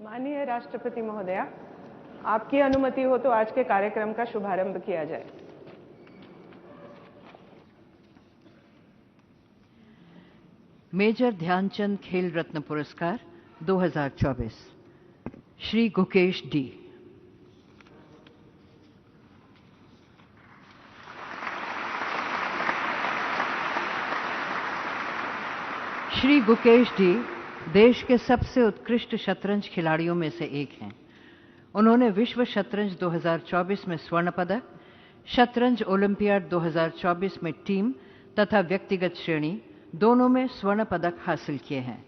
माननीय राष्ट्रपति महोदया, आपकी अनुमति हो तो आज के कार्यक्रम का शुभारंभ किया जाए। मेजर ध्यानचंद खेल रत्न पुरस्कार 2024 श्री गुकेश डी। श्री गुकेश डी देश के सबसे उत्कृष्ट शतरंज खिलाड़ियों में से एक हैं। उन्होंने विश्व शतरंज 2024 में स्वर्ण पदक, शतरंज ओलंपियाड 2024 में टीम तथा व्यक्तिगत श्रेणी दोनों में स्वर्ण पदक हासिल किए हैं।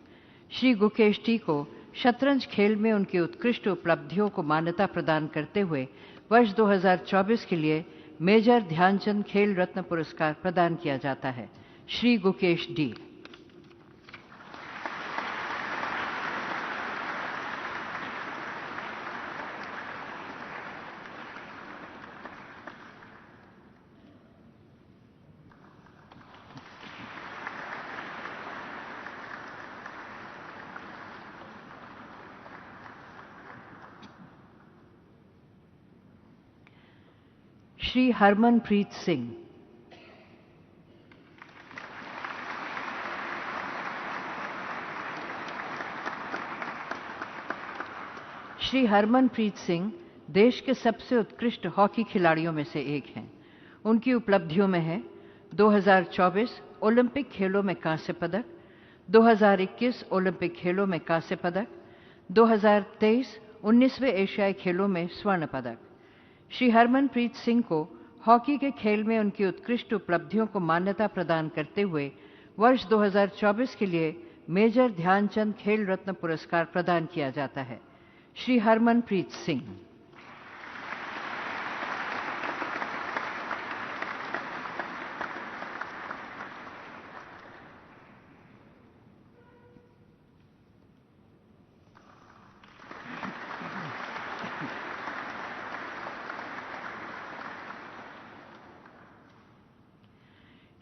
श्री गुकेश डी को शतरंज खेल में उनकी उत्कृष्ट उपलब्धियों को मान्यता प्रदान करते हुए वर्ष 2024 के लिए मेजर ध्यानचंद खेल रत्न पुरस्कार प्रदान किया जाता है। श्री गुकेश डी। श्री हरमनप्रीत सिंह। श्री हरमनप्रीत सिंह देश के सबसे उत्कृष्ट हॉकी खिलाड़ियों में से एक हैं। उनकी उपलब्धियों में है 2024 ओलंपिक खेलों में कांस्य पदक, 2021 ओलंपिक खेलों में कांस्य पदक, 2023 19वें एशियाई खेलों में स्वर्ण पदक। श्री हरमनप्रीत सिंह को हॉकी के खेल में उनकी उत्कृष्ट उपलब्धियों को मान्यता प्रदान करते हुए वर्ष 2024 के लिए मेजर ध्यानचंद खेल रत्न पुरस्कार प्रदान किया जाता है। श्री हरमनप्रीत सिंह।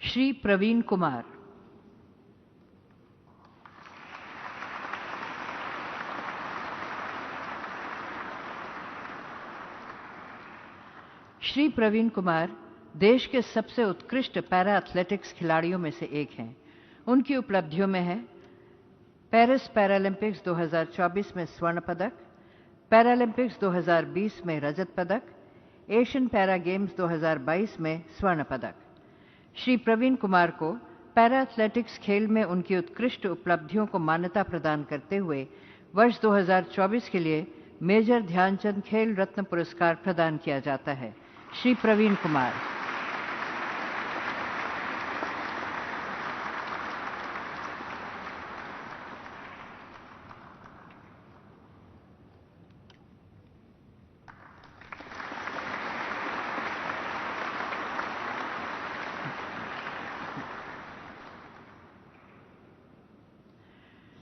श्री प्रवीण कुमार। श्री प्रवीण कुमार देश के सबसे उत्कृष्ट पैरा एथलेटिक्स खिलाड़ियों में से एक हैं। उनकी उपलब्धियों में है पेरिस पैरालंपिक्स 2024 में स्वर्ण पदक, पैरालंपिक्स 2020 में रजत पदक, एशियन पैरा गेम्स 2022 में स्वर्ण पदक। श्री प्रवीण कुमार को पैरा एथलेटिक्स खेल में उनकी उत्कृष्ट उपलब्धियों को मान्यता प्रदान करते हुए वर्ष 2024 के लिए मेजर ध्यानचंद खेल रत्न पुरस्कार प्रदान किया जाता है। श्री प्रवीण कुमार।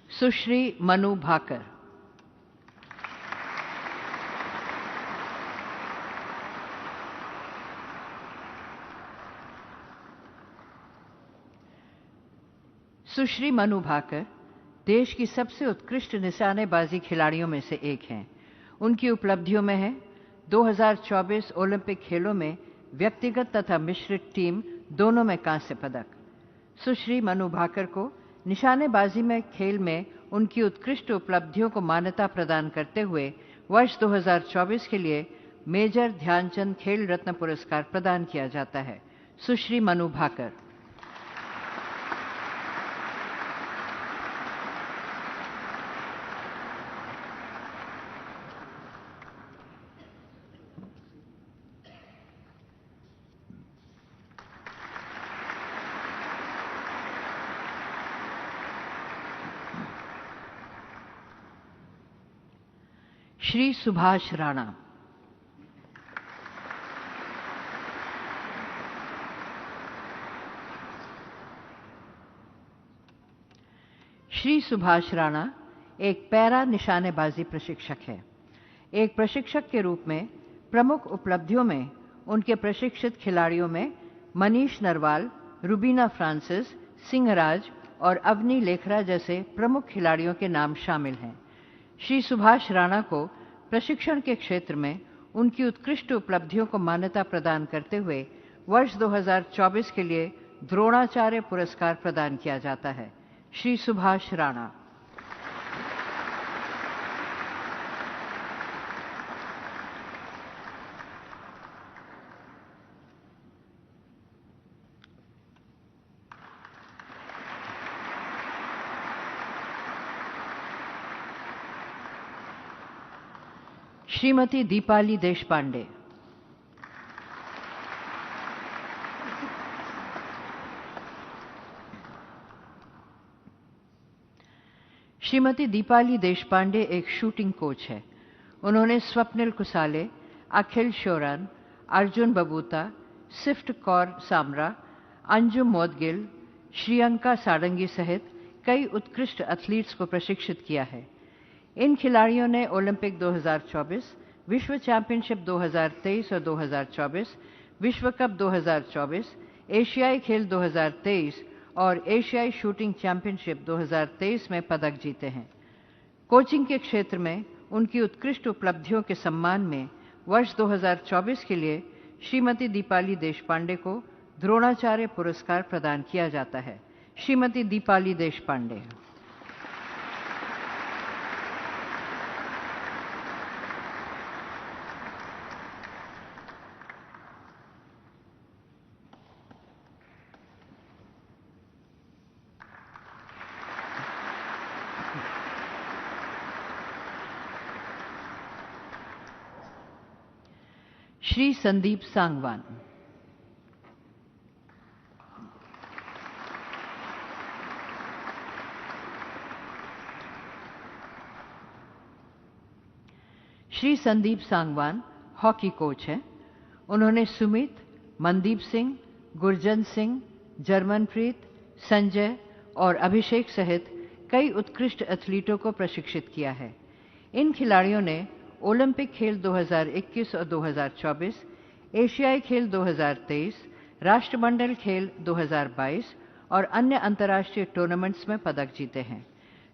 सुश्री मनु भाकर। सुश्री मनु भाकर देश की सबसे उत्कृष्ट निशानेबाजी खिलाड़ियों में से एक हैं। उनकी उपलब्धियों में है 2024 ओलंपिक खेलों में व्यक्तिगत तथा मिश्रित टीम दोनों में कांस्य पदक। सुश्री मनु भाकर को निशानेबाजी में खेल में उनकी उत्कृष्ट उपलब्धियों को मान्यता प्रदान करते हुए वर्ष 2024 के लिए मेजर ध्यानचंद खेल रत्न पुरस्कार प्रदान किया जाता है। सुश्री मनु भाकर। श्री सुभाष राणा। श्री सुभाष राणा एक पैरा निशानेबाजी प्रशिक्षक है। एक प्रशिक्षक के रूप में प्रमुख उपलब्धियों में उनके प्रशिक्षित खिलाड़ियों में मनीष नरवाल, रुबीना फ्रांसिस, सिंहराज और अवनी लेखरा जैसे प्रमुख खिलाड़ियों के नाम शामिल हैं। श्री सुभाष राणा को प्रशिक्षण के क्षेत्र में उनकी उत्कृष्ट उपलब्धियों को मान्यता प्रदान करते हुए वर्ष 2024 के लिए द्रोणाचार्य पुरस्कार प्रदान किया जाता है। श्री सुभाष राणा। श्रीमती दीपाली देशपांडे। श्रीमती दीपाली देशपांडे एक शूटिंग कोच है। उन्होंने स्वप्निल कुसाले, अखिल शोरान, अर्जुन बबूता, सिफ्ट कौर सामरा, अंजुम मोदगिल, श्रियंका सारंगी सहित कई उत्कृष्ट एथलीट्स को प्रशिक्षित किया है। इन खिलाड़ियों ने ओलंपिक 2024, विश्व चैंपियनशिप 2023 और 2024, विश्व कप 2024, एशियाई खेल 2023 और एशियाई शूटिंग चैंपियनशिप 2023 में पदक जीते हैं। कोचिंग के क्षेत्र में उनकी उत्कृष्ट उपलब्धियों के सम्मान में वर्ष 2024 के लिए श्रीमती दीपाली देशपांडे को द्रोणाचार्य पुरस्कार प्रदान किया जाता है। श्रीमती दीपाली देशपांडे। श्री संदीप सांगवान। श्री संदीप सांगवान हॉकी कोच हैं। उन्होंने सुमित, मनदीप सिंह, गुरजन सिंह, जर्मनप्रीत, संजय और अभिषेक सहित कई उत्कृष्ट एथलीटों को प्रशिक्षित किया है। इन खिलाड़ियों ने ओलंपिक खेल 2021 और 2024, एशियाई खेल 2023, राष्ट्रमंडल खेल 2022 और अन्य अंतर्राष्ट्रीय टूर्नामेंट्स में पदक जीते हैं।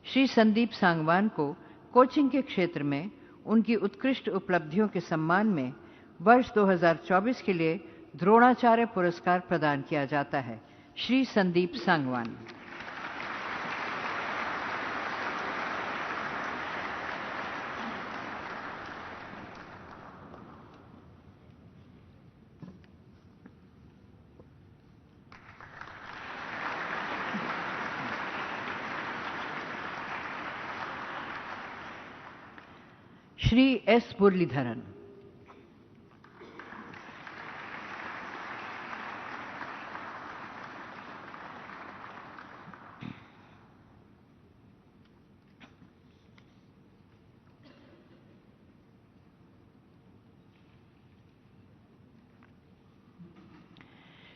श्री संदीप सांगवान को कोचिंग के क्षेत्र में उनकी उत्कृष्ट उपलब्धियों के सम्मान में वर्ष 2024 के लिए द्रोणाचार्य पुरस्कार प्रदान किया जाता है। श्री संदीप सांगवान। श्री एस मुरलीधरन।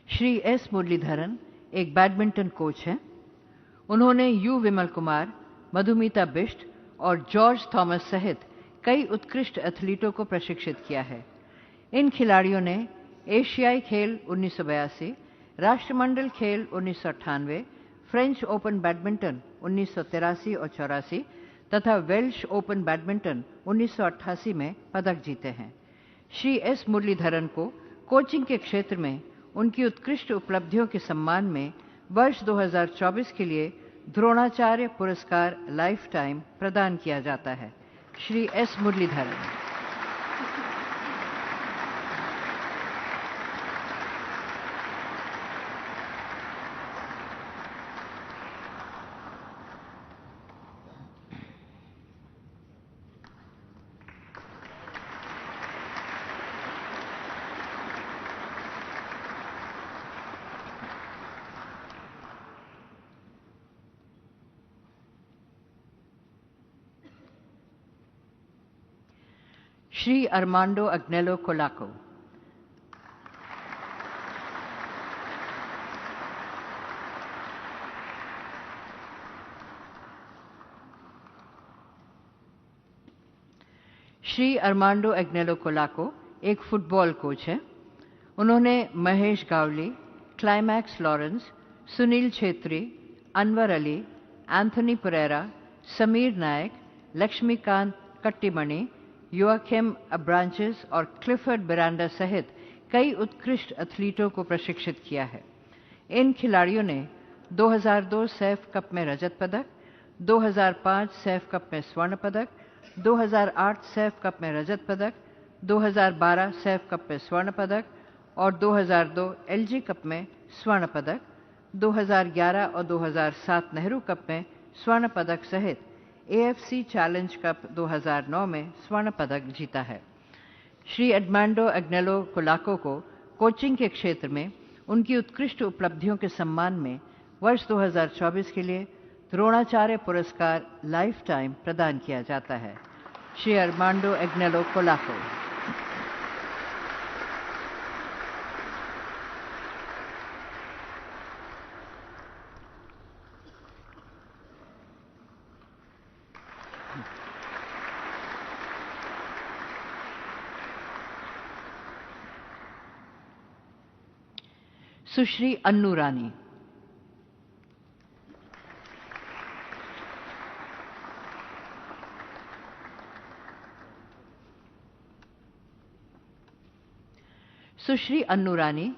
श्री एस मुरलीधरन एक बैडमिंटन कोच हैं। उन्होंने यू विमल कुमार, मधुमिता बिष्ट और जॉर्ज थॉमस सहित कई उत्कृष्ट एथलीटों को प्रशिक्षित किया है। इन खिलाड़ियों ने एशियाई खेल 1982, राष्ट्रमंडल खेल 1998, फ्रेंच ओपन बैडमिंटन 1983 और 84 तथा वेल्श ओपन बैडमिंटन 1988 में पदक जीते हैं। श्री एस मुरलीधरन को कोचिंग के क्षेत्र में उनकी उत्कृष्ट उपलब्धियों के सम्मान में वर्ष 2024 के लिए द्रोणाचार्य पुरस्कार लाइफ टाइम प्रदान किया जाता है। श्री एस मुरलीधरन। श्री अरमांडो अग्नेलो कोलाको। श्री अरमांडो अग्नेलो कोलाको एक फुटबॉल कोच हैं। उन्होंने महेश गावली, क्लाइमैक्स लॉरेंस, सुनील छेत्री, अनवर अली, एंथनी परेरा, समीर नायक, लक्ष्मीकांत कट्टीमणि, योआकिम अब्रांचेस और क्लिफर्ड मिरांडा सहित कई उत्कृष्ट एथलीटों को प्रशिक्षित किया है। इन खिलाड़ियों ने 2002 सैफ कप में रजत पदक, 2005 सैफ कप में स्वर्ण पदक, 2008 सैफ कप में रजत पदक, 2012 सैफ कप में स्वर्ण पदक और 2002 एलजी कप में स्वर्ण पदक, 2011 और 2007 नेहरू कप में स्वर्ण पदक सहित एएफसी चैलेंज कप 2009 में स्वर्ण पदक जीता है। श्री एडमांडो अग्नेलो कोलाको को कोचिंग के क्षेत्र में उनकी उत्कृष्ट उपलब्धियों के सम्मान में वर्ष 2024 के लिए द्रोणाचार्य पुरस्कार लाइफ टाइम प्रदान किया जाता है। श्री एडमांडो अग्नेलो कोलाको। सुश्री अन्नू रानी। सुश्री अन्नू रानी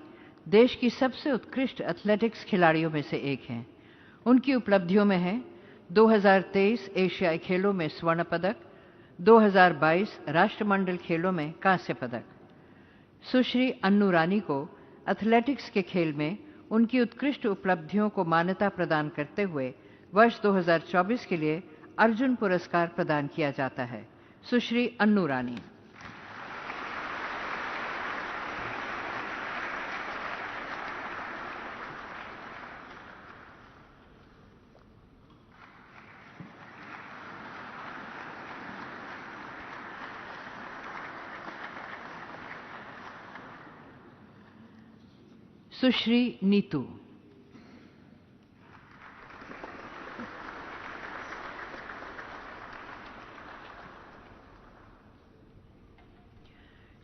देश की सबसे उत्कृष्ट एथलेटिक्स खिलाड़ियों में से एक हैं। उनकी उपलब्धियों में है 2023 एशियाई खेलों में स्वर्ण पदक, 2022 राष्ट्रमंडल खेलों में कांस्य पदक। सुश्री अन्नू रानी को एथलेटिक्स के खेल में उनकी उत्कृष्ट उपलब्धियों को मान्यता प्रदान करते हुए वर्ष 2024 के लिए अर्जुन पुरस्कार प्रदान किया जाता है। सुश्री अन्नू रानी। सुश्री नीतू।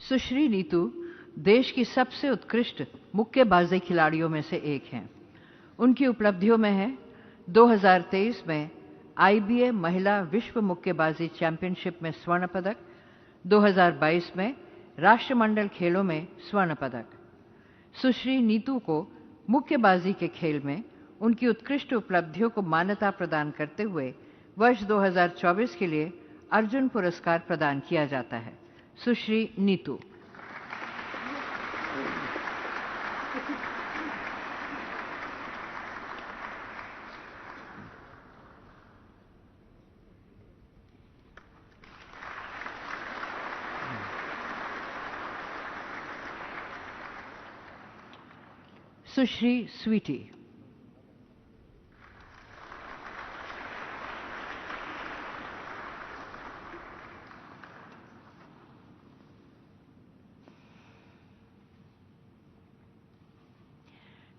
सुश्री नीतू देश की सबसे उत्कृष्ट मुक्केबाजी खिलाड़ियों में से एक हैं। उनकी उपलब्धियों में है 2023 में आईबीए महिला विश्व मुक्केबाजी चैंपियनशिप में स्वर्ण पदक, 2022 में राष्ट्रमंडल खेलों में स्वर्ण पदक। सुश्री नीतू को मुक्केबाजी के खेल में उनकी उत्कृष्ट उपलब्धियों को मान्यता प्रदान करते हुए वर्ष 2024 के लिए अर्जुन पुरस्कार प्रदान किया जाता है। सुश्री नीतू। सुश्री स्वीटी।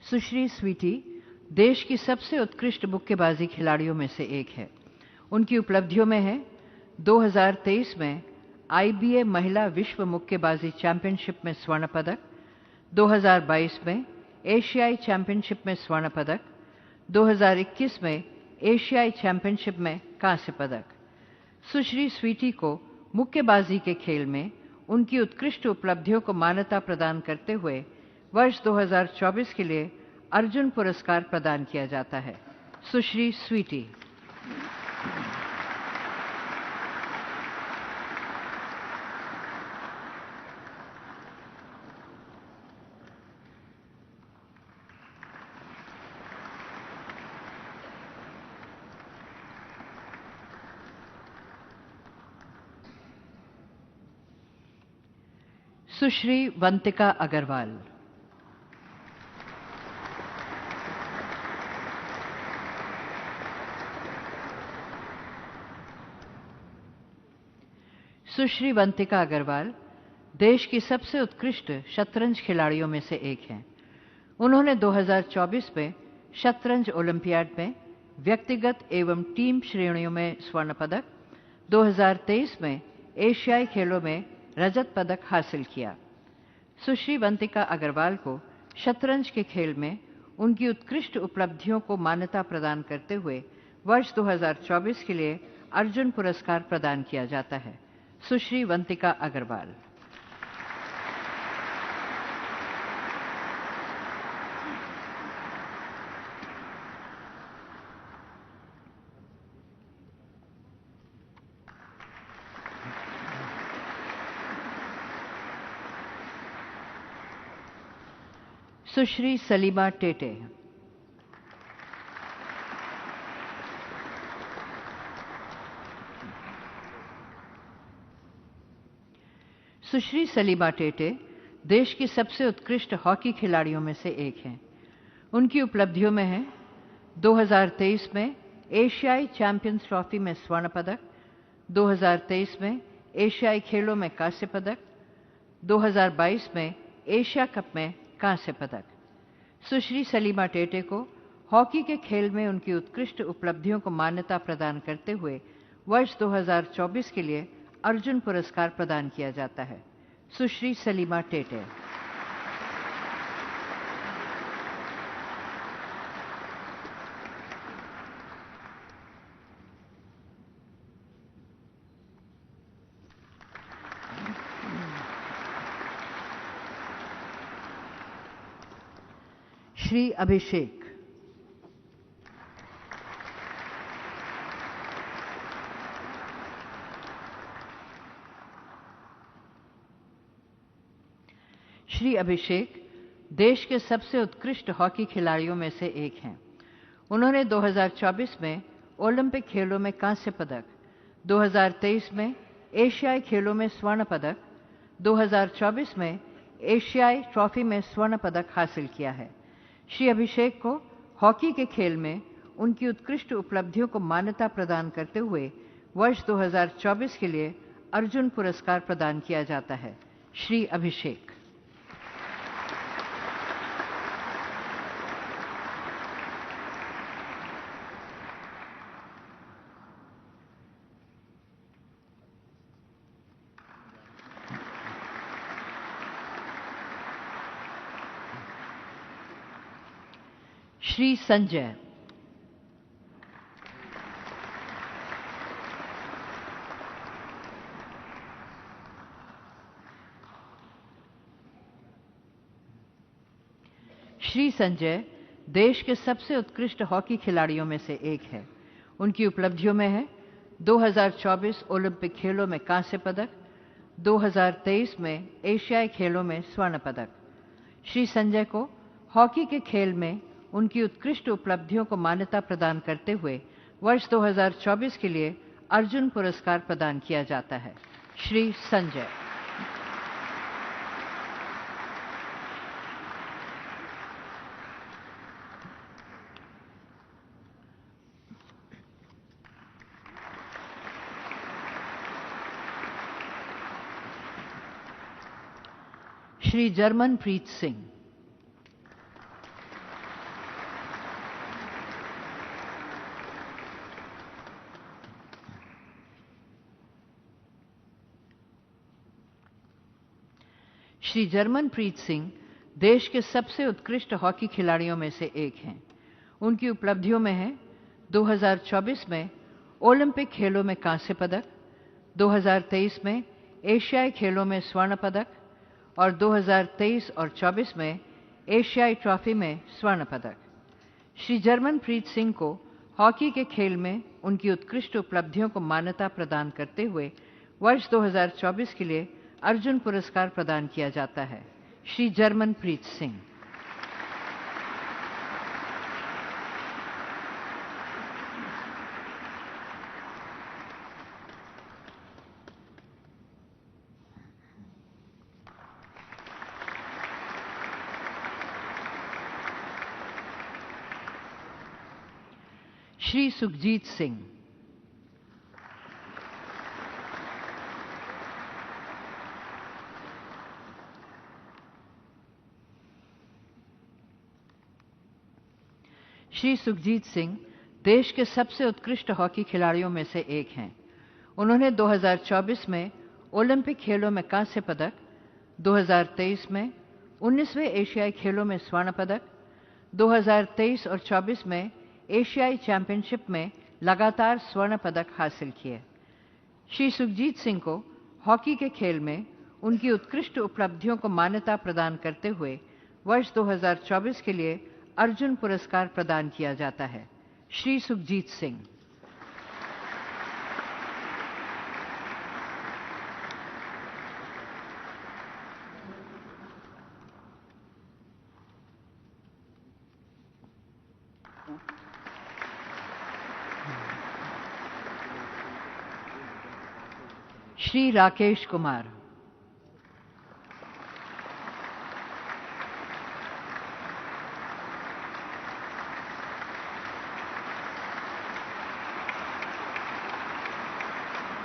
सुश्री स्वीटी देश की सबसे उत्कृष्ट मुक्केबाजी खिलाड़ियों में से एक है। उनकी उपलब्धियों में है 2023 में आईबीए महिला विश्व मुक्केबाजी चैंपियनशिप में स्वर्ण पदक, 2022 में एशियाई चैंपियनशिप में स्वर्ण पदक, 2021 में एशियाई चैंपियनशिप में कांस्य पदक। सुश्री स्वीटी को मुक्केबाजी के खेल में उनकी उत्कृष्ट उपलब्धियों को मान्यता प्रदान करते हुए वर्ष 2024 के लिए अर्जुन पुरस्कार प्रदान किया जाता है। सुश्री स्वीटी। सुश्री वंतिका अग्रवाल। सुश्री वंतिका अग्रवाल देश की सबसे उत्कृष्ट शतरंज खिलाड़ियों में से एक हैं। उन्होंने 2024 में शतरंज ओलंपियाड में व्यक्तिगत एवं टीम श्रेणियों में स्वर्ण पदक, 2023 में एशियाई खेलों में रजत पदक हासिल किया। सुश्री वंतिका अग्रवाल को शतरंज के खेल में उनकी उत्कृष्ट उपलब्धियों को मान्यता प्रदान करते हुए वर्ष 2024 के लिए अर्जुन पुरस्कार प्रदान किया जाता है। सुश्री वंतिका अग्रवाल। सुश्री सलीमा टेटे। सुश्री सलीमा टेटे देश की सबसे उत्कृष्ट हॉकी खिलाड़ियों में से एक हैं। उनकी उपलब्धियों में है 2023 में एशियाई चैंपियंस ट्रॉफी में स्वर्ण पदक, 2023 में एशियाई खेलों में कांस्य पदक, 2022 में एशिया कप में कांस्य पदक। सुश्री सलीमा टेटे को हॉकी के खेल में उनकी उत्कृष्ट उपलब्धियों को मान्यता प्रदान करते हुए वर्ष 2024 के लिए अर्जुन पुरस्कार प्रदान किया जाता है। सुश्री सलीमा टेटे। श्री अभिषेक। श्री अभिषेक देश के सबसे उत्कृष्ट हॉकी खिलाड़ियों में से एक हैं। उन्होंने 2024 में ओलंपिक खेलों में कांस्य पदक, 2023 में एशियाई खेलों में स्वर्ण पदक, 2024 में एशियाई ट्रॉफी में स्वर्ण पदक हासिल किया है। श्री अभिषेक को हॉकी के खेल में उनकी उत्कृष्ट उपलब्धियों को मान्यता प्रदान करते हुए वर्ष 2024 के लिए अर्जुन पुरस्कार प्रदान किया जाता है। श्री अभिषेक। श्री संजय। श्री संजय देश के सबसे उत्कृष्ट हॉकी खिलाड़ियों में से एक है। उनकी उपलब्धियों में है 2024 ओलंपिक खेलों में कांस्य पदक, 2023 में एशियाई खेलों में स्वर्ण पदक। श्री संजय को हॉकी के खेल में उनकी उत्कृष्ट उपलब्धियों को मान्यता प्रदान करते हुए वर्ष 2024 के लिए अर्जुन पुरस्कार प्रदान किया जाता है। श्री संजय। श्री जर्मनप्रीत सिंह। श्री जर्मनप्रीत सिंह देश के सबसे उत्कृष्ट हॉकी खिलाड़ियों में से एक हैं। उनकी उपलब्धियों में है 2024 में ओलंपिक खेलों में कांस्य पदक, 2023 में एशियाई खेलों में स्वर्ण पदक और 2023 और 24 में एशियाई ट्रॉफी में स्वर्ण पदक। श्री जर्मनप्रीत सिंह को हॉकी के खेल में उनकी उत्कृष्ट उपलब्धियों को मान्यता प्रदान करते हुए वर्ष 2024 के लिए अर्जुन पुरस्कार प्रदान किया जाता है। श्री जर्मनप्रीत सिंह। श्री सुखजीत सिंह। श्री सुखजीत सिंह देश के सबसे उत्कृष्ट हॉकी खिलाड़ियों में से एक हैं। उन्होंने 2024 में ओलंपिक खेलों में कांस्य पदक, 2023 में 19वें एशियाई खेलों में स्वर्ण पदक, 2023 और 24 में एशियाई चैंपियनशिप में लगातार स्वर्ण पदक हासिल किए। श्री सुखजीत सिंह को हॉकी के खेल में उनकी उत्कृष्ट उपलब्धियों को मान्यता प्रदान करते हुए वर्ष 2024 के लिए अर्जुन पुरस्कार प्रदान किया जाता है। श्री सुखजीत सिंह। श्री राकेश कुमार।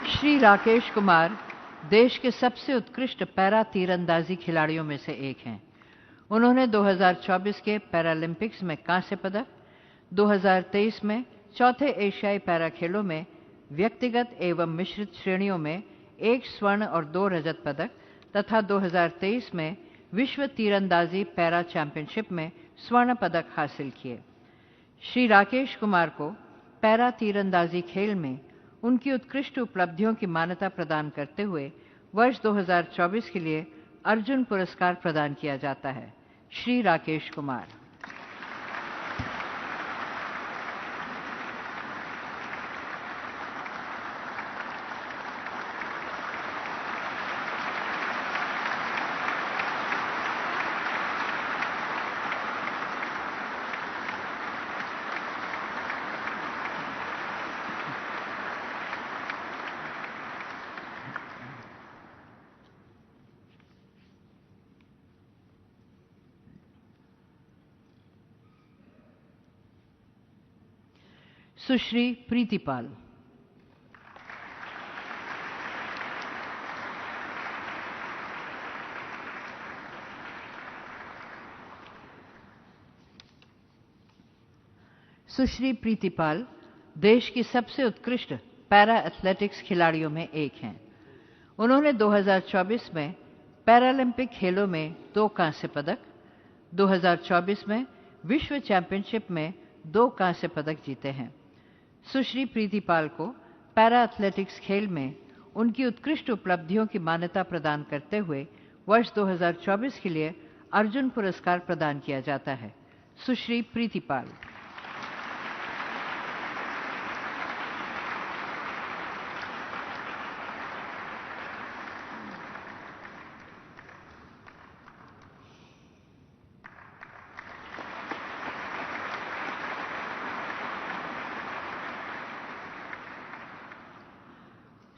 श्री राकेश कुमार देश के सबसे उत्कृष्ट पैरा तीरंदाजी खिलाड़ियों में से एक हैं। उन्होंने 2024 के पैरालंपिक्स में कांस्य पदक, 2023 में चौथे एशियाई पैरा खेलों में व्यक्तिगत एवं मिश्रित श्रेणियों में 1 स्वर्ण और 2 रजत पदक तथा 2023 में विश्व तीरंदाजी पैरा चैंपियनशिप में स्वर्ण पदक हासिल किए। श्री राकेश कुमार को पैरा तीरंदाजी खेल में उनकी उत्कृष्ट उपलब्धियों की मान्यता प्रदान करते हुए वर्ष 2024 के लिए अर्जुन पुरस्कार प्रदान किया जाता है। श्री राकेश कुमार। सुश्री प्रीतिपाल। सुश्री प्रीतिपाल देश की सबसे उत्कृष्ट पैरा एथलेटिक्स खिलाड़ियों में एक हैं। उन्होंने 2024 में पैरालंपिक खेलों में 2 कांस्य पदक, 2024 में विश्व चैंपियनशिप में 2 कांस्य पदक जीते हैं। सुश्री प्रीतिपाल को पैरा एथलेटिक्स खेल में उनकी उत्कृष्ट उपलब्धियों की मान्यता प्रदान करते हुए वर्ष 2024 के लिए अर्जुन पुरस्कार प्रदान किया जाता है। सुश्री प्रीतिपाल।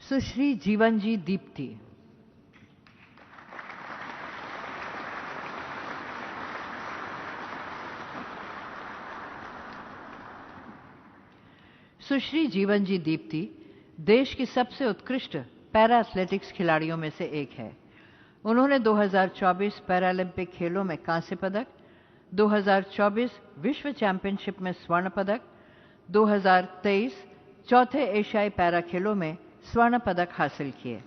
सुश्री जीवनजी दीप्ति। सुश्री जीवनजी दीप्ति देश की सबसे उत्कृष्ट पैरा एथलेटिक्स खिलाड़ियों में से एक है। उन्होंने 2024 पैरालंपिक खेलों में कांस्य पदक, 2024 विश्व चैंपियनशिप में स्वर्ण पदक, 2023 चौथे एशियाई पैरा खेलों में स्वर्ण पदक हासिल किए।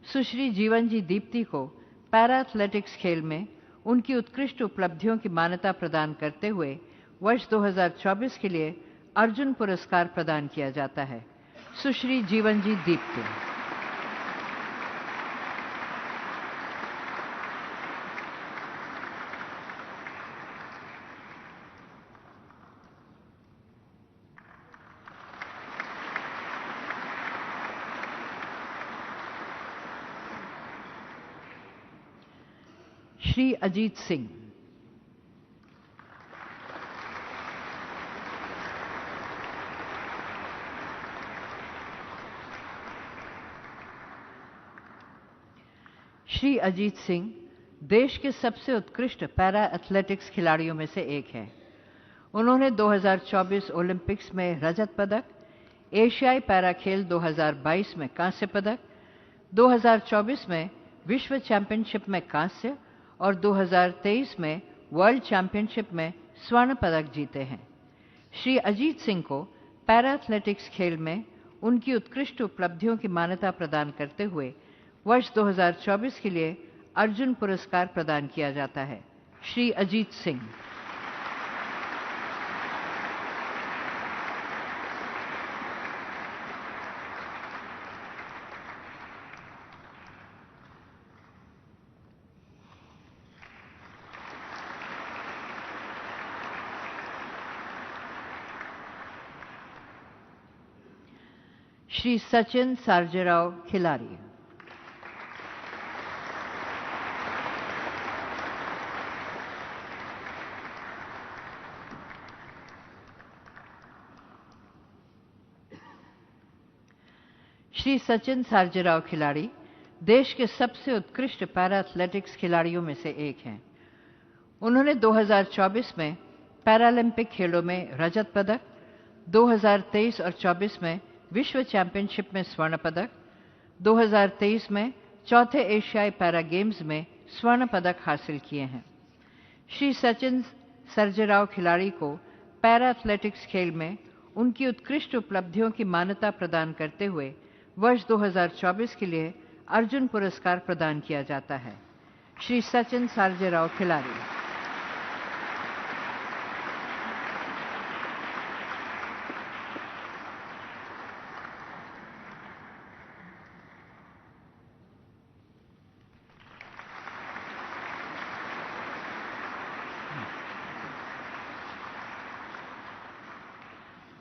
सुश्री जीवनजी दीप्ति को पैरा एथलेटिक्स खेल में उनकी उत्कृष्ट उपलब्धियों की मान्यता प्रदान करते हुए वर्ष 2024 के लिए अर्जुन पुरस्कार प्रदान किया जाता है। सुश्री जीवनजी दीप्ति। श्री अजीत सिंह। श्री अजीत सिंह देश के सबसे उत्कृष्ट पैरा एथलेटिक्स खिलाड़ियों में से एक हैं। उन्होंने 2024 ओलंपिक्स में रजत पदक, एशियाई पैरा खेल 2022 में कांस्य पदक, 2024 में विश्व चैंपियनशिप में कांस्य और 2023 में वर्ल्ड चैंपियनशिप में स्वर्ण पदक जीते हैं। श्री अजीत सिंह को पैरा एथलेटिक्स खेल में उनकी उत्कृष्ट उपलब्धियों की मान्यता प्रदान करते हुए वर्ष 2024 के लिए अर्जुन पुरस्कार प्रदान किया जाता है। श्री अजीत सिंह। श्री सचिन सार्जेराव खिलारी। श्री सचिन सार्जेराव खिलाड़ी देश के सबसे उत्कृष्ट पैरा एथलेटिक्स खिलाड़ियों में से एक हैं। उन्होंने 2024 में पैरालंपिक खेलों में रजत पदक, 2023 और 24 में विश्व चैंपियनशिप में स्वर्ण पदक, 2023 में चौथे एशियाई पैरा गेम्स में स्वर्ण पदक हासिल किए हैं। श्री सचिन सर्जेराव खिलाड़ी को पैरा एथलेटिक्स खेल में उनकी उत्कृष्ट उपलब्धियों की मान्यता प्रदान करते हुए वर्ष 2024 के लिए अर्जुन पुरस्कार प्रदान किया जाता है। श्री सचिन सार्जेराव खिलाड़ी।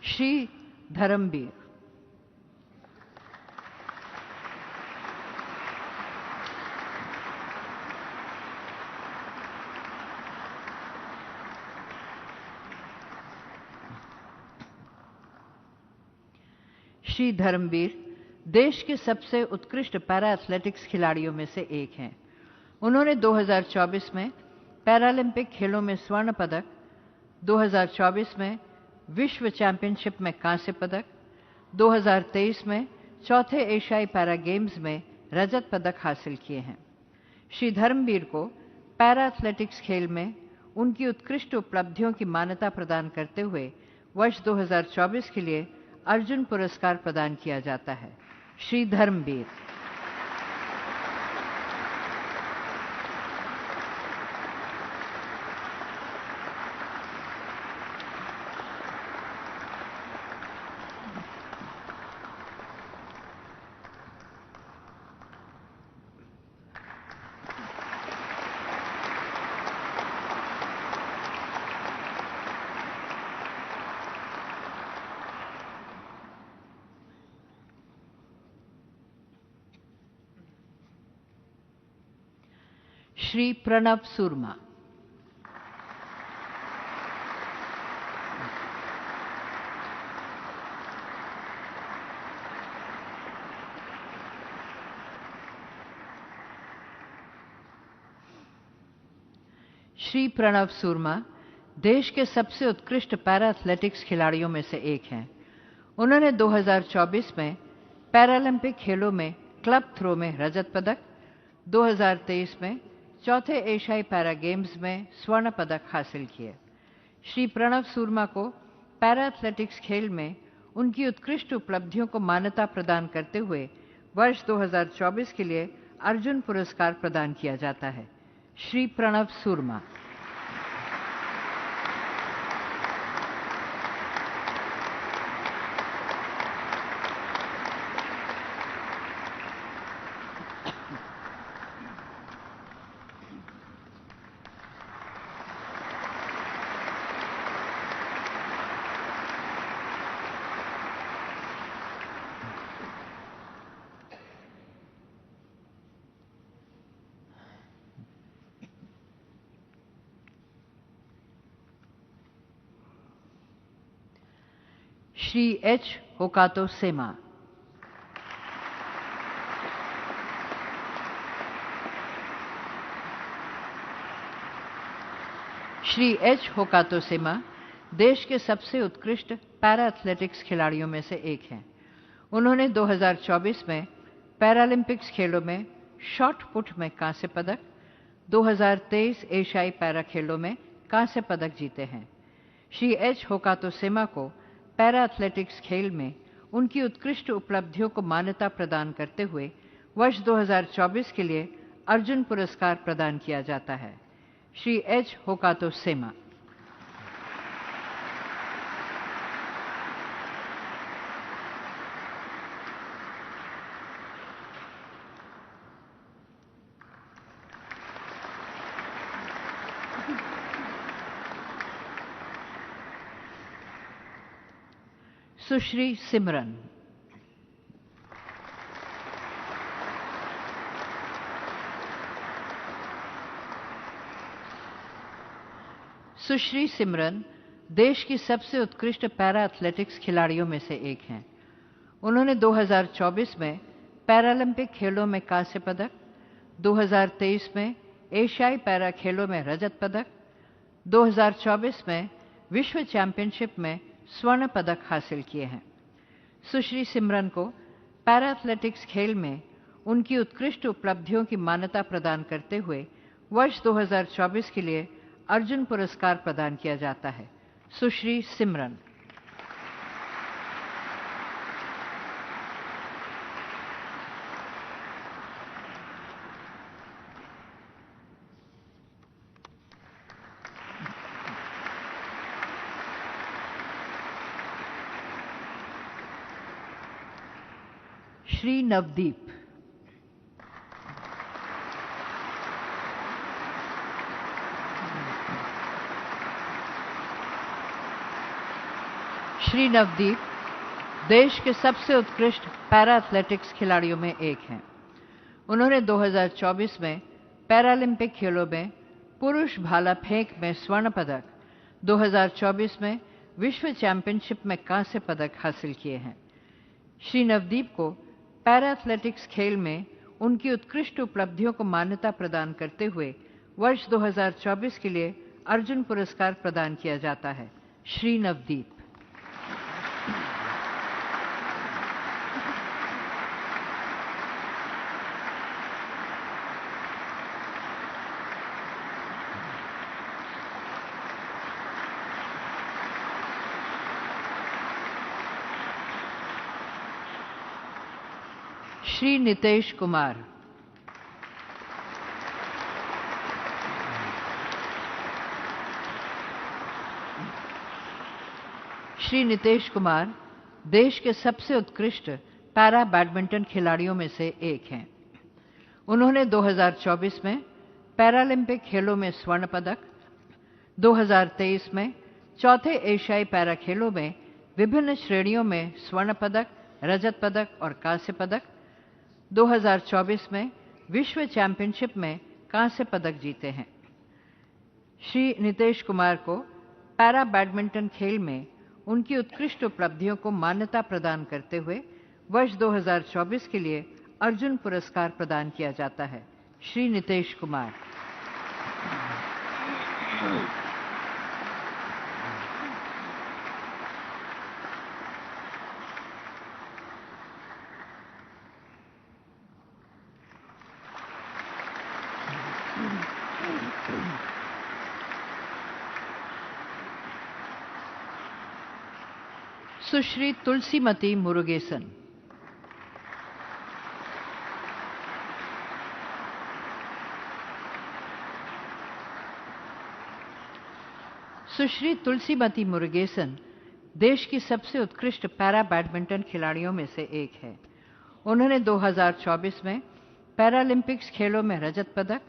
श्री धर्मवीर। श्री धर्मवीर देश के सबसे उत्कृष्ट पैरा एथलेटिक्स खिलाड़ियों में से एक हैं। उन्होंने 2024 में पैरालंपिक खेलों में स्वर्ण पदक, 2024 में विश्व चैंपियनशिप में कांस्य पदक, 2023 में चौथे एशियाई पैरा गेम्स में रजत पदक हासिल किए हैं। श्री धर्मवीर को पैरा एथलेटिक्स खेल में उनकी उत्कृष्ट उपलब्धियों की मान्यता प्रदान करते हुए वर्ष 2024 के लिए अर्जुन पुरस्कार प्रदान किया जाता है। श्री धर्मवीर। श्री प्रणव सुरमा। श्री प्रणव सुरमा देश के सबसे उत्कृष्ट पैरा एथलेटिक्स खिलाड़ियों में से एक हैं। उन्होंने 2024 में पैरालंपिक खेलों में क्लब थ्रो में रजत पदक, 2023 में चौथे एशियाई पैरा गेम्स में स्वर्ण पदक हासिल किए। श्री प्रणव सुरमा को पैरा एथलेटिक्स खेल में उनकी उत्कृष्ट उपलब्धियों को मान्यता प्रदान करते हुए वर्ष 2024 के लिए अर्जुन पुरस्कार प्रदान किया जाता है। श्री प्रणव सुरमा। श्री एच होकातो सेमा। श्री एच होकातो सेमा देश के सबसे उत्कृष्ट पैरा एथलेटिक्स खिलाड़ियों में से एक हैं। उन्होंने 2024 में पैरालंपिक्स खेलों में शॉट पुट में कांस्य पदक, 2023 एशियाई पैरा खेलों में कांस्य पदक जीते हैं। श्री एच होकातो सेमा को पैरा एथलेटिक्स खेल में उनकी उत्कृष्ट उपलब्धियों को मान्यता प्रदान करते हुए वर्ष 2024 के लिए अर्जुन पुरस्कार प्रदान किया जाता है। श्री एच होकातो सेमा। सुश्री सिमरन। सुश्री सिमरन देश की सबसे उत्कृष्ट पैरा एथलेटिक्स खिलाड़ियों में से एक हैं। उन्होंने 2024 में पैरालंपिक खेलों में कांस्य पदक, 2023 में एशियाई पैरा खेलों में रजत पदक, 2024 में विश्व चैंपियनशिप में स्वर्ण पदक हासिल किए हैं। सुश्री सिमरन को पैरा एथलेटिक्स खेल में उनकी उत्कृष्ट उपलब्धियों की मान्यता प्रदान करते हुए वर्ष 2024 के लिए अर्जुन पुरस्कार प्रदान किया जाता है। सुश्री सिमरन। श्री नवदीप। श्री नवदीप देश के सबसे उत्कृष्ट पैरा एथलेटिक्स खिलाड़ियों में एक हैं। उन्होंने 2024 में पैरालंपिक खेलों में पुरुष भाला फेंक में स्वर्ण पदक, 2024 में विश्व चैंपियनशिप में कांस्य पदक हासिल किए हैं। श्री नवदीप को पैरा एथलेटिक्स खेल में उनकी उत्कृष्ट उपलब्धियों को मान्यता प्रदान करते हुए वर्ष 2024 के लिए अर्जुन पुरस्कार प्रदान किया जाता है। श्री नवदीप। श्री नितेश कुमार। श्री नितेश कुमार देश के सबसे उत्कृष्ट पैरा बैडमिंटन खिलाड़ियों में से एक हैं। उन्होंने 2024 में पैरालंपिक खेलों में स्वर्ण पदक, 2023 में चौथे एशियाई पैरा खेलों में विभिन्न श्रेणियों में स्वर्ण पदक, रजत पदक और कांस्य पदक, 2024 में विश्व चैंपियनशिप में कांस्य पदक जीते हैं। श्री नितेश कुमार को पैरा बैडमिंटन खेल में उनकी उत्कृष्ट उपलब्धियों को मान्यता प्रदान करते हुए वर्ष 2024 के लिए अर्जुन पुरस्कार प्रदान किया जाता है। श्री नितेश कुमार। सुश्री तुलसीमती मुरुगेसन। सुश्री तुलसीमती मुरुगेसन देश की सबसे उत्कृष्ट पैरा बैडमिंटन खिलाड़ियों में से एक है। उन्होंने 2024 में पैरालंपिक्स खेलों में रजत पदक,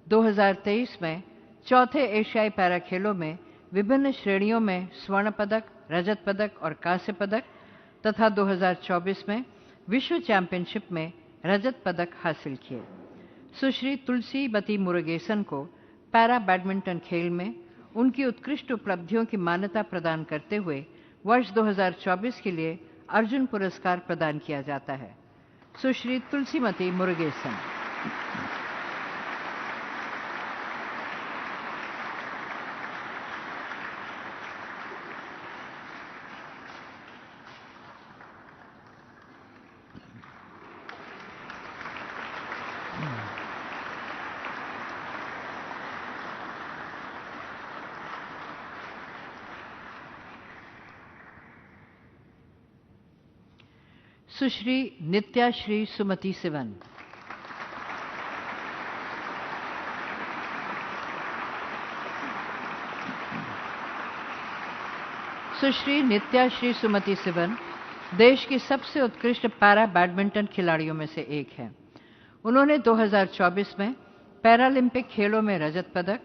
2023 में चौथे एशियाई पैरा खेलों में विभिन्न श्रेणियों में स्वर्ण पदक, रजत पदक और कांस्य पदक तथा 2024 में विश्व चैंपियनशिप में रजत पदक हासिल किए। सुश्री तुलसीमती मुरुगेसन को पैरा बैडमिंटन खेल में उनकी उत्कृष्ट उपलब्धियों की मान्यता प्रदान करते हुए वर्ष 2024 के लिए अर्जुन पुरस्कार प्रदान किया जाता है। सुश्री तुलसीमती मुरुगेसन। सुश्री नित्याश्री सुमति सिवन। सुश्री नित्याश्री सुमति सिवन देश की सबसे उत्कृष्ट पैरा बैडमिंटन खिलाड़ियों में से एक है। उन्होंने 2024 में पैरालंपिक खेलों में रजत पदक,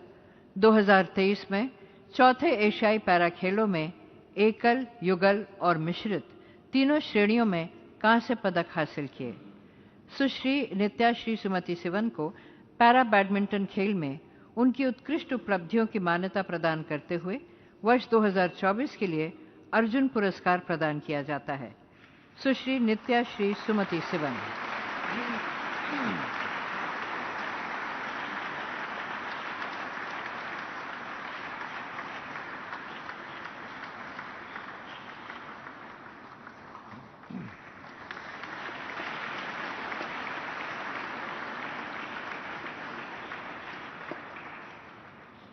2023 में चौथे एशियाई पैरा खेलों में एकल, युगल और मिश्रित तीनों श्रेणियों में कांस्य पदक हासिल किए। सुश्री नित्याश्री सुमति सिवन को पैरा बैडमिंटन खेल में उनकी उत्कृष्ट उपलब्धियों की मान्यता प्रदान करते हुए वर्ष 2024 के लिए अर्जुन पुरस्कार प्रदान किया जाता है। सुश्री नित्या श्री सुमति सिवन।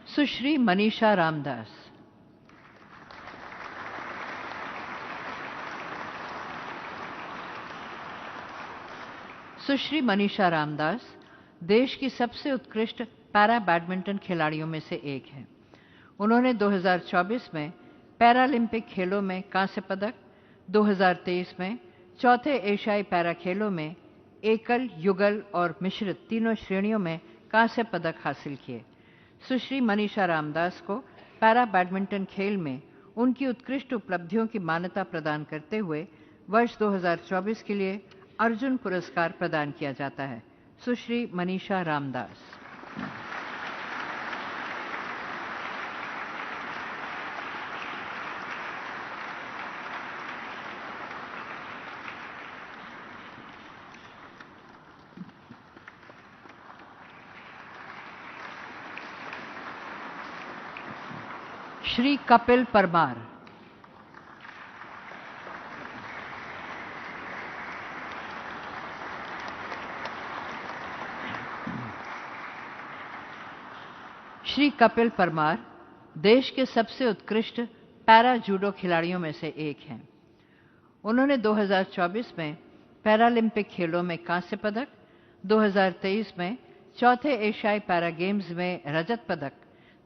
सुश्री मनीषा रामदास। सुश्री मनीषा रामदास देश की सबसे उत्कृष्ट पैरा बैडमिंटन खिलाड़ियों में से एक हैं। उन्होंने 2024 में पैरालंपिक खेलों में कांस्य पदक, 2023 में चौथे एशियाई पैरा खेलों में एकल, युगल और मिश्रित तीनों श्रेणियों में कांस्य पदक हासिल किए। सुश्री मनीषा रामदास को पैरा बैडमिंटन खेल में उनकी उत्कृष्ट उपलब्धियों की मान्यता प्रदान करते हुए वर्ष 2024 के लिए अर्जुन पुरस्कार प्रदान किया जाता है। सुश्री मनीषा रामदास। श्री कपिल परमार। श्री कपिल परमार देश के सबसे उत्कृष्ट पैरा जूडो खिलाड़ियों में से एक हैं। उन्होंने 2024 में पैरालंपिक खेलों में कांस्य पदक, 2023 में चौथे एशियाई पैरा गेम्स में रजत पदक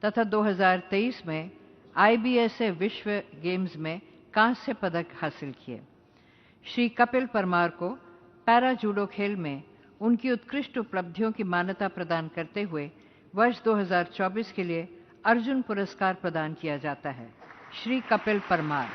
तथा 2023 में IBSA विश्व गेम्स में कांस्य पदक हासिल किए। श्री कपिल परमार को पैरा जूडो खेल में उनकी उत्कृष्ट उपलब्धियों की मान्यता प्रदान करते हुए वर्ष 2024 के लिए अर्जुन पुरस्कार प्रदान किया जाता है। श्री कपिल परमार।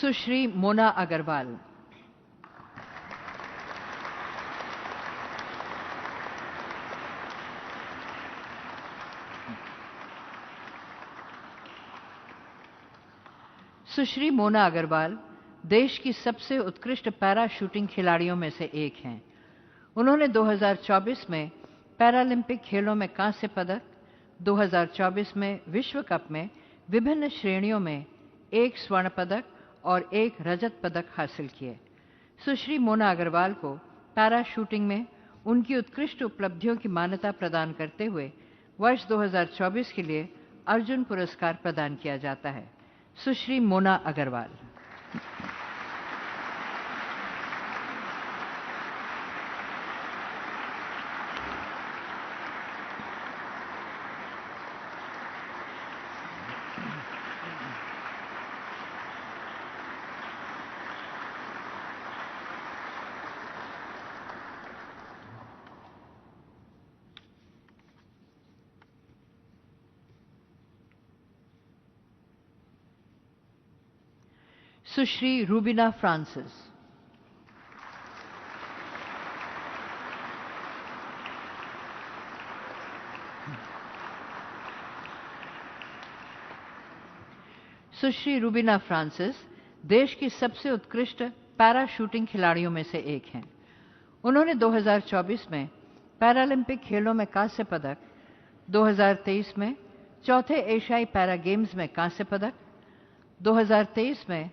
सुश्री मोना अग्रवाल। सुश्री मोना अग्रवाल देश की सबसे उत्कृष्ट पैरा शूटिंग खिलाड़ियों में से एक हैं। उन्होंने 2024 में पैरालंपिक खेलों में कांस्य पदक, 2024 में विश्व कप में विभिन्न श्रेणियों में एक स्वर्ण पदक और एक रजत पदक हासिल किए। सुश्री मोना अग्रवाल को पैरा शूटिंग में उनकी उत्कृष्ट उपलब्धियों की मान्यता प्रदान करते हुए वर्ष 2024 के लिए अर्जुन पुरस्कार प्रदान किया जाता है। सुश्री मोना अग्रवाल। सुश्री रूबिना फ्रांसिस। सुश्री रूबिना फ्रांसिस देश की सबसे उत्कृष्ट पैरा शूटिंग खिलाड़ियों में से एक हैं। उन्होंने 2024 में पैरालंपिक खेलों में कांस्य पदक, 2023 में चौथे एशियाई पैरा गेम्स में कांस्य पदक, 2023 में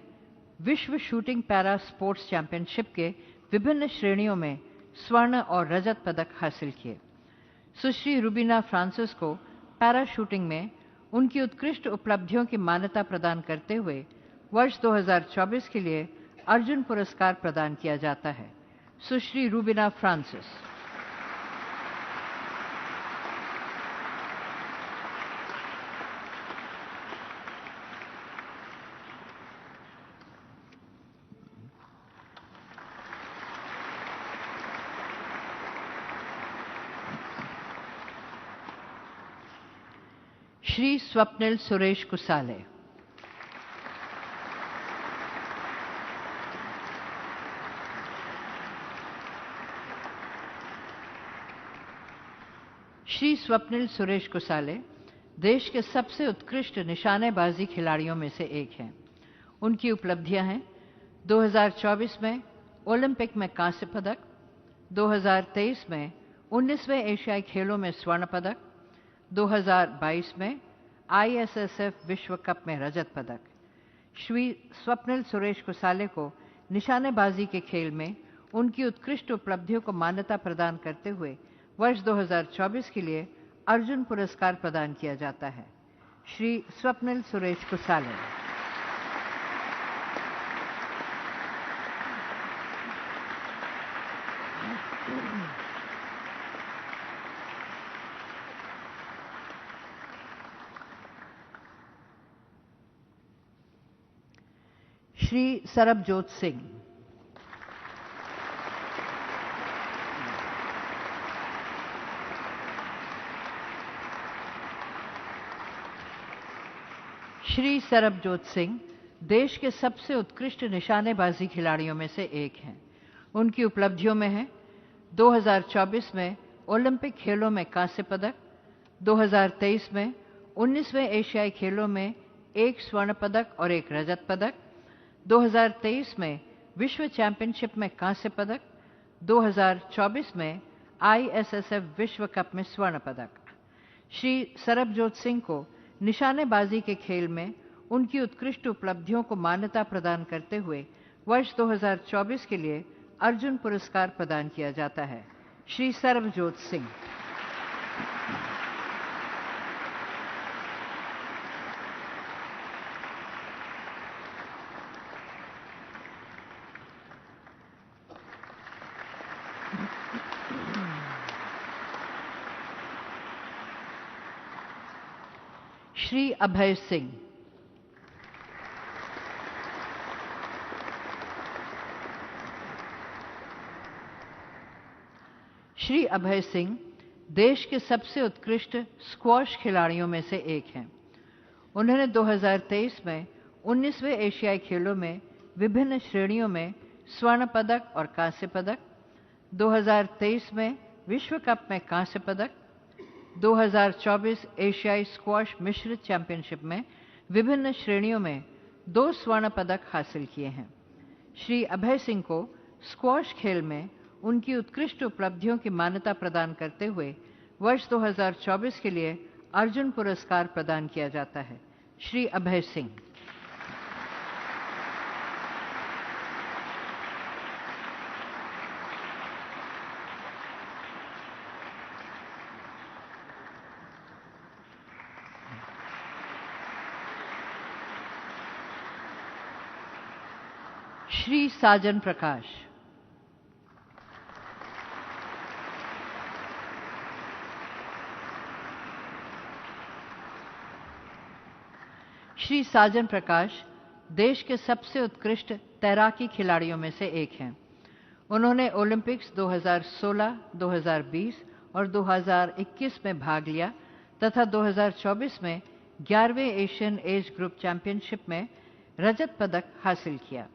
विश्व शूटिंग पैरा स्पोर्ट्स चैंपियनशिप के विभिन्न श्रेणियों में स्वर्ण और रजत पदक हासिल किए। सुश्री रूबिना फ्रांसिस को पैरा शूटिंग में उनकी उत्कृष्ट उपलब्धियों की मान्यता प्रदान करते हुए वर्ष 2024 के लिए अर्जुन पुरस्कार प्रदान किया जाता है। सुश्री रूबिना फ्रांसिस। श्री स्वप्निल सुरेश कुसाले। श्री स्वप्निल सुरेश कुसाले देश के सबसे उत्कृष्ट निशानेबाजी खिलाड़ियों में से एक हैं। उनकी उपलब्धियां हैं 2024 में ओलंपिक में कांस्य पदक, 2023 में 19वें एशियाई खेलों में स्वर्ण पदक, 2022 में ISSF विश्व कप में रजत पदक। श्री स्वप्निल सुरेश कुसाले को निशानेबाजी के खेल में उनकी उत्कृष्ट उपलब्धियों को मान्यता प्रदान करते हुए वर्ष 2024 के लिए अर्जुन पुरस्कार प्रदान किया जाता है। श्री स्वप्निल सुरेश कुसाले। श्री सरबजोत सिंह। श्री सरबजोत सिंह देश के सबसे उत्कृष्ट निशानेबाजी खिलाड़ियों में से एक हैं। उनकी उपलब्धियों में है 2024 में ओलंपिक खेलों में कांस्य पदक, 2023 में 19वें एशियाई खेलों में 1 स्वर्ण पदक और 1 रजत पदक, 2023 में विश्व चैंपियनशिप में कांस्य पदक, 2024 में ISSF विश्व कप में स्वर्ण पदक। श्री सरबजोत सिंह को निशानेबाजी के खेल में उनकी उत्कृष्ट उपलब्धियों को मान्यता प्रदान करते हुए वर्ष 2024 के लिए अर्जुन पुरस्कार प्रदान किया जाता है। श्री सरबजोत सिंह। श्री अभय सिंह। श्री अभय सिंह देश के सबसे उत्कृष्ट स्क्वॉश खिलाड़ियों में से एक हैं। उन्होंने 2023 में 19वें एशियाई खेलों में विभिन्न श्रेणियों में स्वर्ण पदक और कांस्य पदक, 2023 में विश्व कप में कांस्य पदक, 2024 एशियाई स्क्वॉश मिश्रित चैंपियनशिप में विभिन्न श्रेणियों में 2 स्वर्ण पदक हासिल किए हैं। श्री अभय सिंह को स्क्वॉश खेल में उनकी उत्कृष्ट उपलब्धियों की मान्यता प्रदान करते हुए वर्ष 2024 के लिए अर्जुन पुरस्कार प्रदान किया जाता है। श्री अभय सिंह। श्री साजन प्रकाश। श्री साजन प्रकाश देश के सबसे उत्कृष्ट तैराकी खिलाड़ियों में से एक हैं। उन्होंने ओलंपिक्स 2016, 2020 और 2021 में भाग लिया तथा 2024 में 11वें एशियन एज ग्रुप चैंपियनशिप में रजत पदक हासिल किया।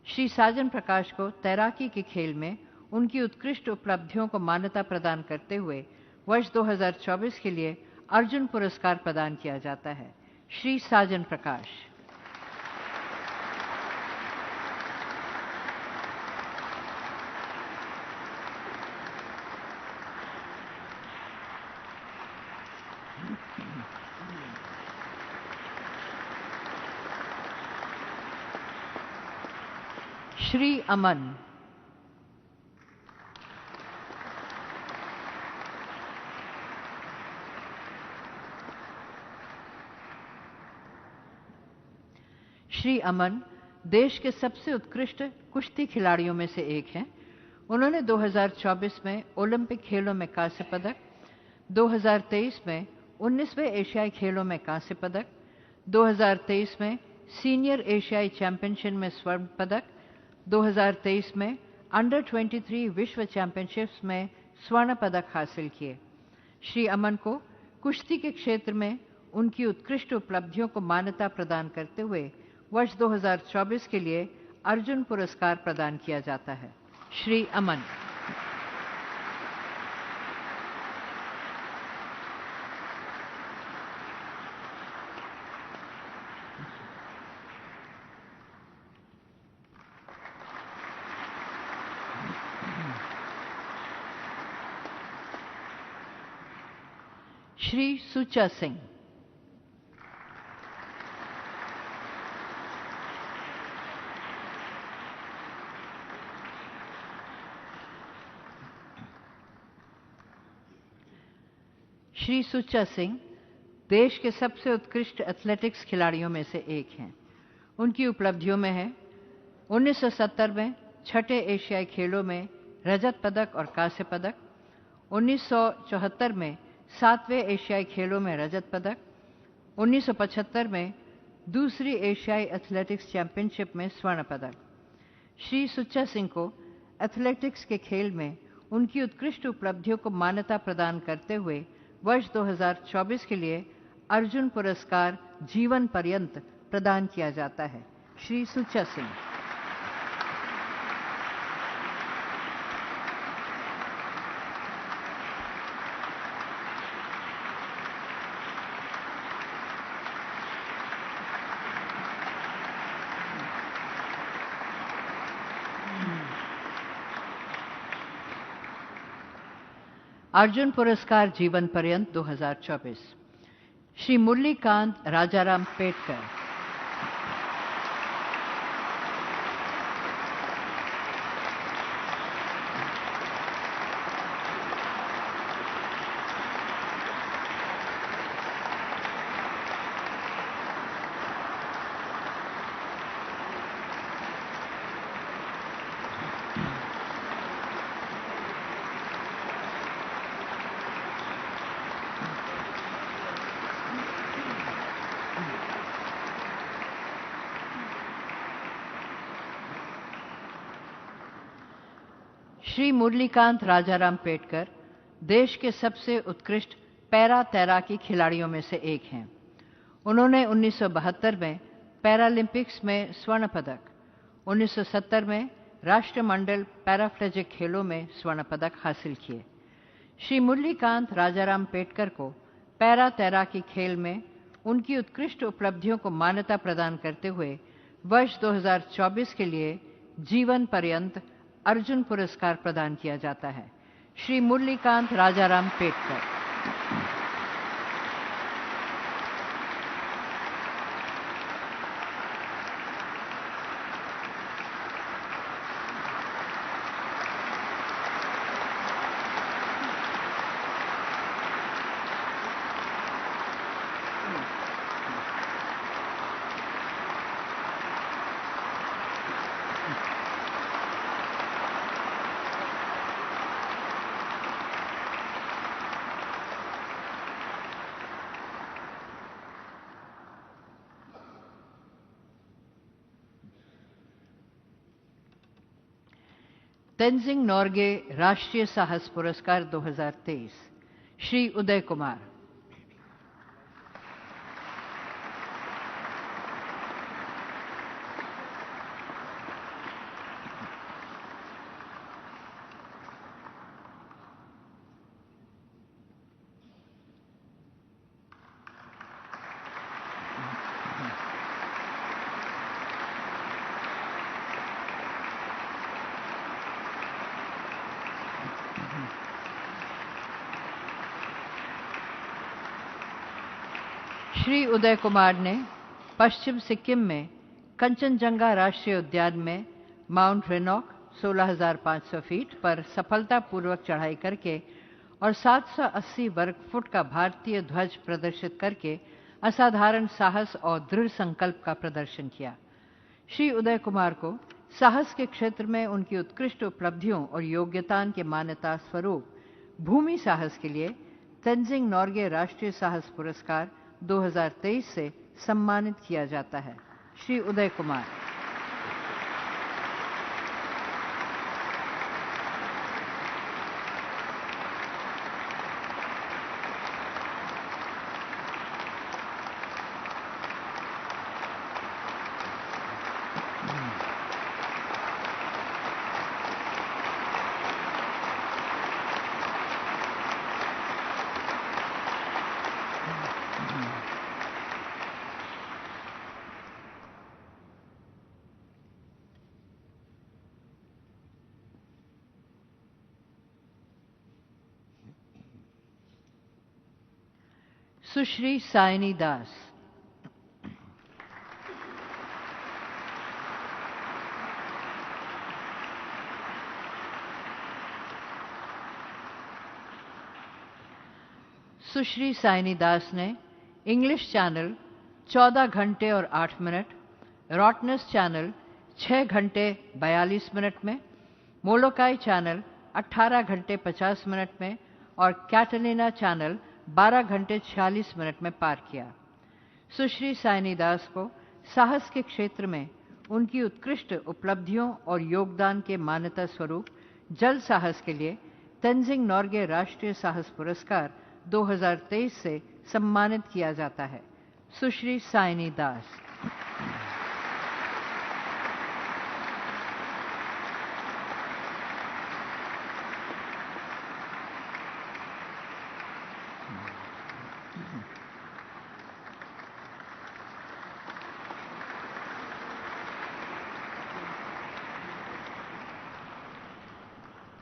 श्री साजन प्रकाश को तैराकी के खेल में उनकी उत्कृष्ट उपलब्धियों को मान्यता प्रदान करते हुए वर्ष 2024 के लिए अर्जुन पुरस्कार प्रदान किया जाता है। श्री साजन प्रकाश। श्री अमन। श्री अमन देश के सबसे उत्कृष्ट कुश्ती खिलाड़ियों में से एक हैं। उन्होंने 2024 में ओलंपिक खेलों में कांस्य पदक, 2023 में 19वें एशियाई खेलों में कांस्य पदक, 2023 में सीनियर एशियाई चैंपियनशिप में स्वर्ण पदक, 2023 में अंडर 23 विश्व चैंपियनशिप्स में स्वर्ण पदक हासिल किए। श्री अमन को कुश्ती के क्षेत्र में उनकी उत्कृष्ट उपलब्धियों को मान्यता प्रदान करते हुए वर्ष 2024 के लिए अर्जुन पुरस्कार प्रदान किया जाता है। श्री अमन। श्री सुचा सिंह। श्री सुचा सिंह देश के सबसे उत्कृष्ट एथलेटिक्स खिलाड़ियों में से एक हैं। उनकी उपलब्धियों में है 1970 में छठे एशियाई खेलों में रजत पदक और कांस्य पदक, 1974 में 7वें एशियाई खेलों में रजत पदक, 1975 में दूसरी एशियाई एथलेटिक्स चैंपियनशिप में स्वर्ण पदक। श्री सुचा सिंह को एथलेटिक्स के खेल में उनकी उत्कृष्ट उपलब्धियों को मान्यता प्रदान करते हुए वर्ष 2024 के लिए अर्जुन पुरस्कार जीवन पर्यंत प्रदान किया जाता है। श्री सुचा सिंह। अर्जुन पुरस्कार जीवन पर्यंत 2024 श्री मुरलीकांत राजाराम पेटकर। श्री मुरलीकांत राजाराम पेटकर देश के सबसे उत्कृष्ट पैरा तैराकी खिलाड़ियों में से एक हैं। उन्होंने 1972 में पैरालंपिक्स में स्वर्ण पदक, 1970 में राष्ट्रमंडल पैराफ्लेजिक खेलों में स्वर्ण पदक हासिल किए। श्री मुरलीकांत राजाराम पेटकर को पैरा तैराकी खेल में उनकी उत्कृष्ट उपलब्धियों को मान्यता प्रदान करते हुए वर्ष 2024 के लिए जीवन पर्यंत अर्जुन पुरस्कार प्रदान किया जाता है। श्री मुरलीकांत राजाराम पेटकर। तेंजिंग नोर्गे राष्ट्रीय साहस पुरस्कार 2023 श्री उदय कुमार। श्री उदय कुमार ने पश्चिम सिक्किम में कंचनजंगा राष्ट्रीय उद्यान में माउंट रेनॉक 16,500 फीट पर सफलतापूर्वक चढ़ाई करके और 780 वर्ग फुट का भारतीय ध्वज प्रदर्शित करके असाधारण साहस और दृढ़ संकल्प का प्रदर्शन किया। श्री उदय कुमार को साहस के क्षेत्र में उनकी उत्कृष्ट उपलब्धियों और योग्यता के मान्यता स्वरूप भूमि साहस के लिए तेंजिंग नोर्गे राष्ट्रीय साहस पुरस्कार 2023 से सम्मानित किया जाता है। श्री उदय कुमार। सुश्री सायनी दास। सुश्री सायनी दास ने इंग्लिश चैनल 14 घंटे और 8 मिनट, रॉटनेस चैनल 6 घंटे 42 मिनट में, मोलोकाई चैनल 18 घंटे 50 मिनट में और कैटलिना चैनल 12 घंटे 46 मिनट में पार किया। सुश्री सायनी दास को साहस के क्षेत्र में उनकी उत्कृष्ट उपलब्धियों और योगदान के मान्यता स्वरूप जल साहस के लिए तेंजिंग नोर्गे राष्ट्रीय साहस पुरस्कार 2023 से सम्मानित किया जाता है। सुश्री सायनी दास।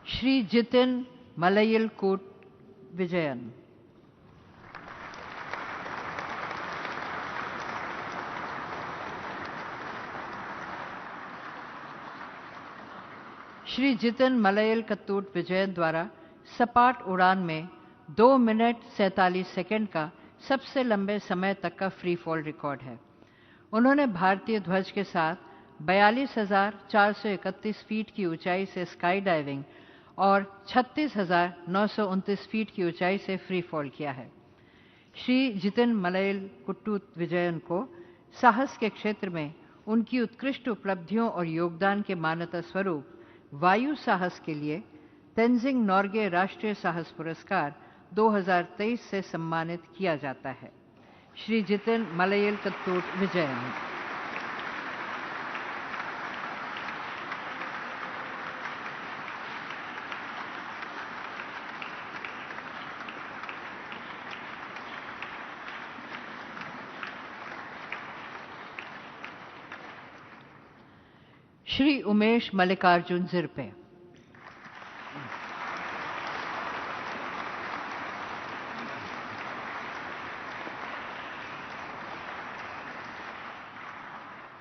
श्री जितिन मलयिलकूट विजयन। श्री जितिन मलयिलकूट विजयन द्वारा सपाट उड़ान में 2 मिनट 47 सेकंड का सबसे लंबे समय तक का फ्री फॉल रिकॉर्ड है। उन्होंने भारतीय ध्वज के साथ 42,431 फीट की ऊंचाई से स्काई डाइविंग और 36,929 फीट की ऊंचाई से फ्री फॉल किया है। श्री जितिन मलयिलकूट विजयन को साहस के क्षेत्र में उनकी उत्कृष्ट उपलब्धियों और योगदान के मान्यता स्वरूप वायु साहस के लिए तेंजिंग नोर्गे राष्ट्रीय साहस पुरस्कार 2023 से सम्मानित किया जाता है। श्री जितिन मलयिलकूट विजयन। श्री उमेश मल्लिकार्जुन जिरपे।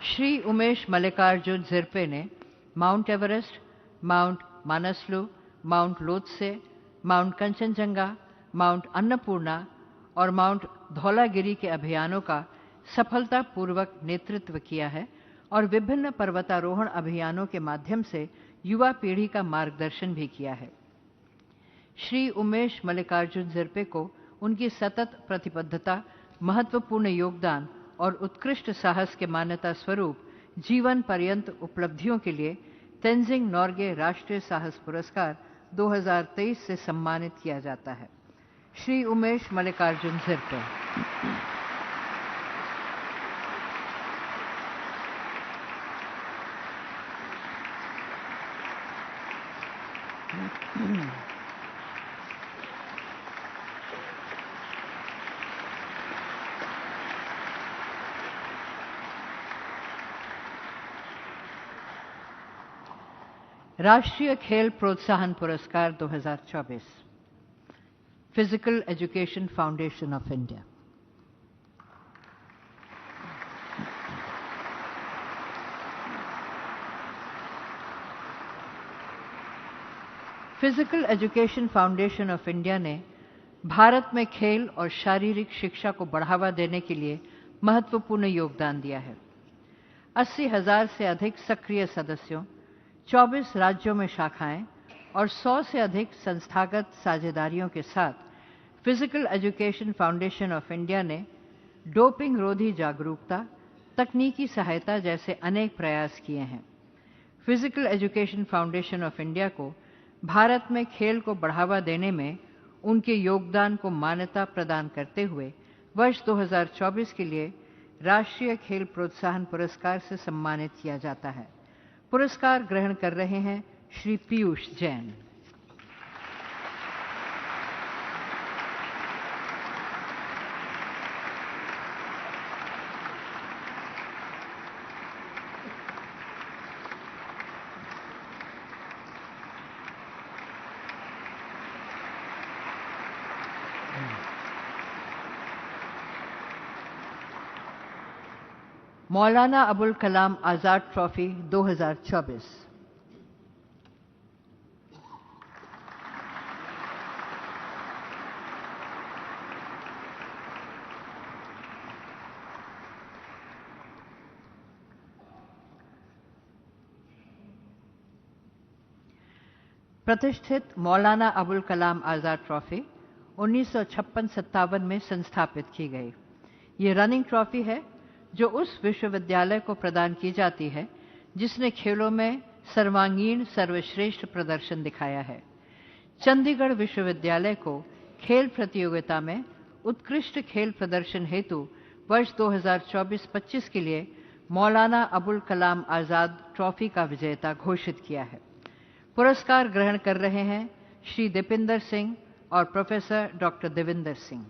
श्री उमेश मल्लिकार्जुन जिरपे ने Mount Everest, Mount Manaslu, Mount Lhotse, Mount Kanchenjunga, Mount Annapurna और माउंट धौलागिरी के अभियानों का सफलतापूर्वक नेतृत्व किया है और विभिन्न पर्वतारोहण अभियानों के माध्यम से युवा पीढ़ी का मार्गदर्शन भी किया है। श्री उमेश मल्लिकार्जुन जिरपे को उनकी सतत प्रतिबद्धता, महत्वपूर्ण योगदान और उत्कृष्ट साहस के मान्यता स्वरूप जीवन पर्यंत उपलब्धियों के लिए तेंजिंग नोर्गे राष्ट्रीय साहस पुरस्कार 2023 से सम्मानित किया जाता है। श्री उमेश मल्लिकार्जुन जिरपे। राष्ट्रीय खेल प्रोत्साहन पुरस्कार 2024 physical education foundation of India. Physical education foundation of India ने भारत में खेल और शारीरिक शिक्षा को बढ़ावा देने के लिए महत्वपूर्ण योगदान दिया है। 80,000 से अधिक सक्रिय सदस्यों, 24 राज्यों में शाखाएं और 100 से अधिक संस्थागत साझेदारियों के साथ physical education foundation of India ने डोपिंग रोधी जागरूकता, तकनीकी सहायता जैसे अनेक प्रयास किए हैं। Physical education foundation of India को भारत में खेल को बढ़ावा देने में उनके योगदान को मान्यता प्रदान करते हुए वर्ष 2024 के लिए राष्ट्रीय खेल प्रोत्साहन पुरस्कार से सम्मानित किया जाता है। पुरस्कार ग्रहण कर रहे हैं श्री पीयूष जैन। मौलाना अबुल कलाम आज़ाद ट्रॉफी 2024। प्रतिष्ठित मौलाना अबुल कलाम आज़ाद ट्रॉफी 1956-57 में संस्थापित की गई। ये रनिंग ट्रॉफी है जो उस विश्वविद्यालय को प्रदान की जाती है जिसने खेलों में सर्वांगीण सर्वश्रेष्ठ प्रदर्शन दिखाया है। चंडीगढ़ विश्वविद्यालय को खेल प्रतियोगिता में उत्कृष्ट खेल प्रदर्शन हेतु वर्ष 2024-25 के लिए मौलाना अबुल कलाम आज़ाद ट्रॉफी का विजेता घोषित किया है। पुरस्कार ग्रहण कर रहे हैं श्री दीपिंदर सिंह और प्रोफेसर डॉक्टर देविंदर सिंह।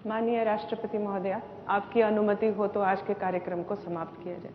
माननीय राष्ट्रपति महोदया, आपकी अनुमति हो तो आज के कार्यक्रम को समाप्त किया जाए।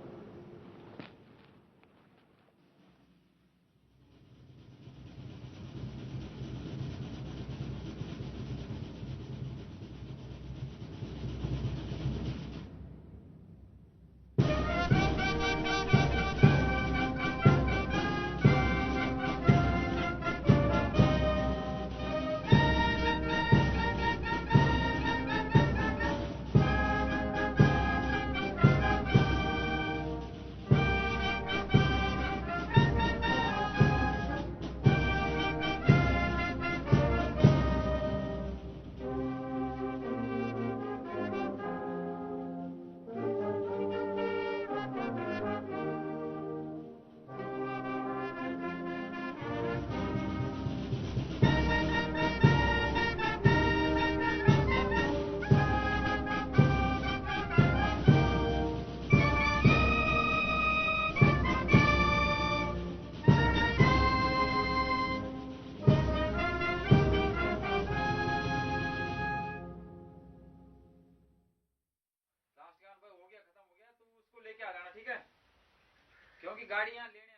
हो गया, खत्म हो गया, तो उसको लेके आ जाना, ठीक है? क्योंकि गाड़ियां लेने